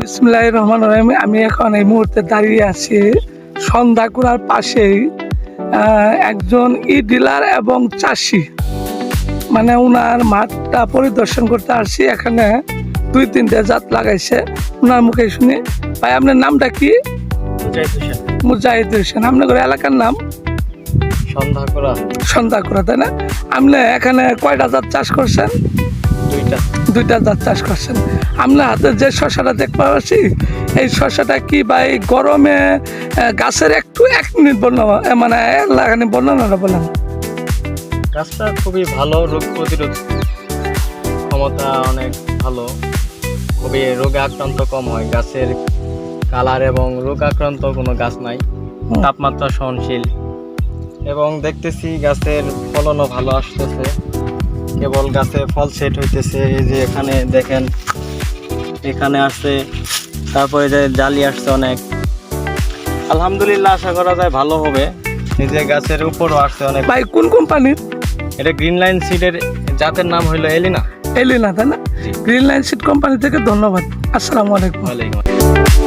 বিসমিল্লাহির রহমানির রহিম। আমি এখন এই মুহূর্তে দাঁড়িয়ে আছি সন্ধ্যাকুড়ার পাশেই একজন ই ডিলার এবং চাষি, মানে ওনার মাঠটা পরিদর্শন করতে আসছি। এখানে 2-3টে জাত লাগাইছে, ওনার মুখে শুনি। ভাই, আপনার নামটা কি? মুজাহিদ হোসেন। আপনার এলাকার নাম সন্ধ্যাকুড়া, তাই না? আপনি এখানে কয়টা জাত চাষ করছেন? দুইটা জাত চাষ করছেন। আপনার হাতে যে শসাটা দেখতে পাচ্ছি, এই শসাটা কি ভাই গরমে গাছের একটু 1 মিনিট মানে লাগানি বর্ণনাটা বলেন। গাছটা খুবই ভালো, রোগ প্রতিরোধ ক্ষমতা অনেক ভালো, খুবই রোগে আক্রান্ত কম হয়। গাছের কালার এবং রোগ আক্রান্ত কোনো গাছ নাই, তাপমাত্রা সহনশীল, এবং দেখতেছি গাছের ফলনও ভালো আসতেছে। কেবল গাছে ফল সেট হইতেছে, এই যে এখানে দেখেন, এখানে আসছে, তারপরে যে জালি আসছে অনেক। আলহামদুলিল্লাহ, আশা করা যায় ভালো হবে। এই যে গাছের উপরও আসছে অনেক। ভাই, কোন কোম্পানির? এটা গ্রিন লাইন সিডের, জাতের নাম হইলো এলিনা। এলিনা, তাই না? গ্রিন লাইন সিড কোম্পানি থেকে ধন্যবাদ। আসসালামু আলাইকুম। ওয়ালাইকুম আসসালাম।